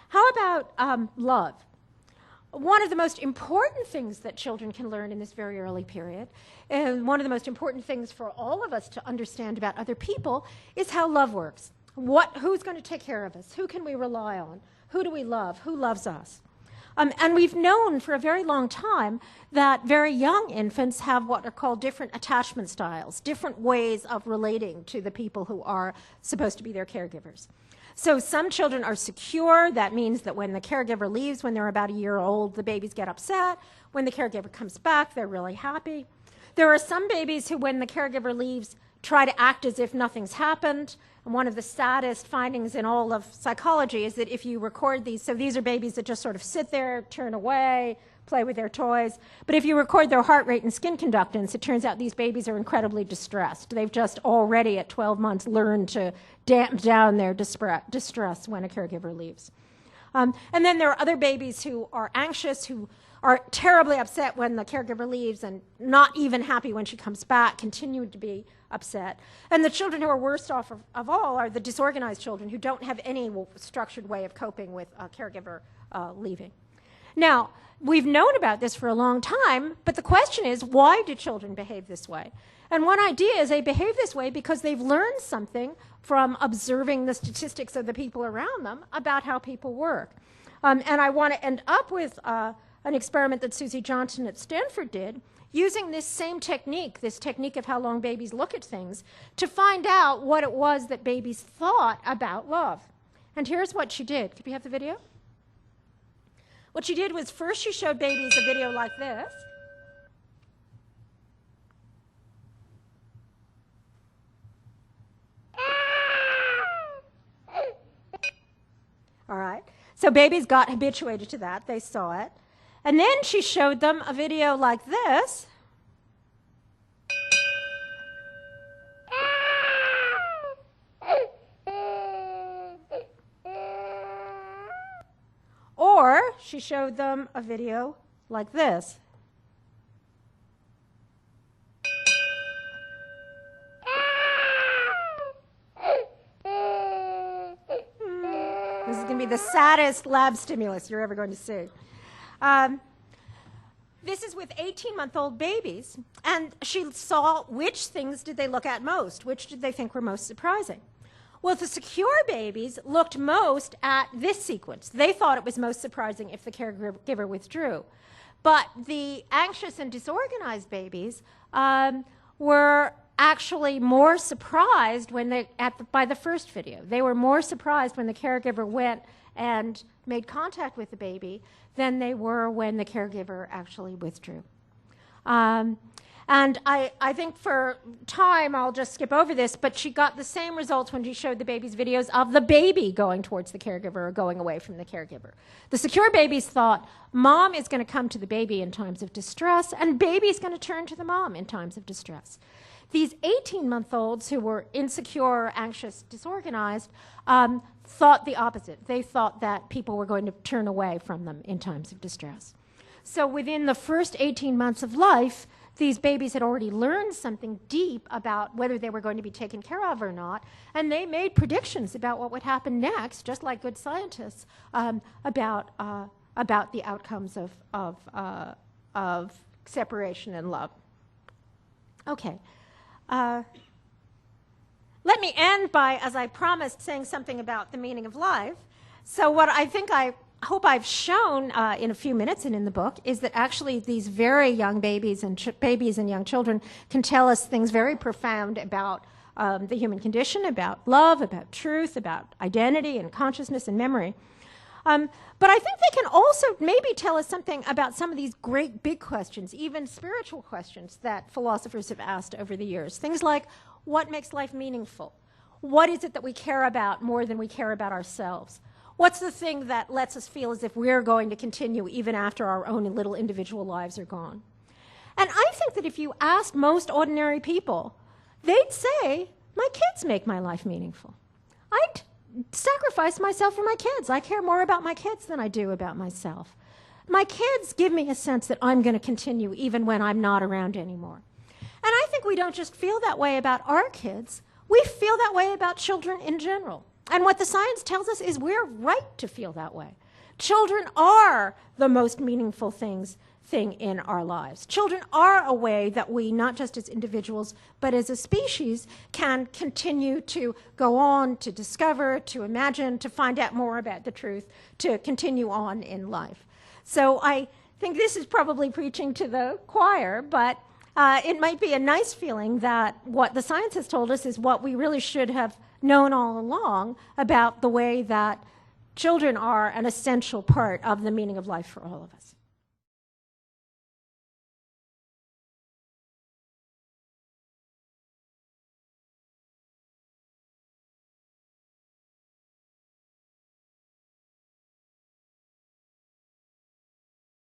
How about love? One of the most important things that children can learn in this very early period, and one of the most important things for all of us to understand about other people, is how love works. Who's going to take care of us? Who can we rely on? Who do we love? Who loves us? And we've known for a very long time that very young infants have what are called different attachment styles, different ways of relating to the people who are supposed to be their caregivers. So some children are secure. That means that when the caregiver leaves when they're about a year old, the babies get upset. When the caregiver comes back, they're really happy. There are some babies who, when the caregiver leaves, try to act as if nothing's happened. And one of the saddest findings in all of psychology is that if you record these, so these are babies that just sort of sit there, turn away, play with their toys. But if you record their heart rate and skin conductance, it turns out these babies are incredibly distressed. They've just already at 12 months learned to damp down their distress when a caregiver leaves. And then there are other babies who are anxious, who are terribly upset when the caregiver leaves and not even happy when she comes back, continue to be upset. And the children who are worst off of all are the disorganized children who don't have any structured way of coping with a caregiver leaving. Now, we've known about this for a long time, but the question is, why do children behave this way? And one idea is they behave this way because they've learned something from observing the statistics of the people around them about how people work. And I want to end up with an experiment that Susie Johnson at Stanford did, using this same technique, this technique of how long babies look at things, to find out what it was that babies thought about love. And here's what she did. Could we have the video? What she did was first she showed babies a video like this. All right. So babies got habituated to that. They saw it. And then she showed them a video like this. Or she showed them a video like this. This is going to be the saddest lab stimulus you're ever going to see. This is with 18-month-old babies, and she saw which things did they look at most, which did they think were most surprising. Well, the secure babies looked most at this sequence. They thought it was most surprising if the caregiver withdrew. But the anxious and disorganized babies were actually more surprised when by the first video. They were more surprised when the caregiver went and made contact with the baby than they were when the caregiver actually withdrew. And I think for time, I'll just skip over this, but she got the same results when she showed the babies videos of the baby going towards the caregiver or going away from the caregiver. The secure babies thought mom is going to come to the baby in times of distress, and baby is going to turn to the mom in times of distress. These 18-month-olds who were insecure, anxious, disorganized, thought the opposite. They thought that people were going to turn away from them in times of distress. So within the first 18 months of life, these babies had already learned something deep about whether they were going to be taken care of or not, and they made predictions about what would happen next, just like good scientists, about the outcomes of separation and love. Okay. Let me end by, as I promised, saying something about the meaning of life. So what I hope I've shown in a few minutes and in the book is that actually these very young babies and young children can tell us things very profound about the human condition, about love, about truth, about identity and consciousness and memory. But I think they can also maybe tell us something about some of these great big questions, even spiritual questions that philosophers have asked over the years. Things like, what makes life meaningful? What is it that we care about more than we care about ourselves? What's the thing that lets us feel as if we're going to continue even after our own little individual lives are gone? And I think that if you asked most ordinary people, they'd say, my kids make my life meaningful. I'd sacrifice myself for my kids. I care more about my kids than I do about myself. My kids give me a sense that I'm going to continue even when I'm not around anymore. And I think we don't just feel that way about our kids. We feel that way about children in general. And what the science tells us is we're right to feel that way. Children are the most meaningful thing in our lives. Children are a way that we, not just as individuals, but as a species, can continue to go on, to discover, to imagine, to find out more about the truth, to continue on in life. So I think this is probably preaching to the choir, but it might be a nice feeling that what the science has told us is what we really should have known all along about the way that children are an essential part of the meaning of life for all of us.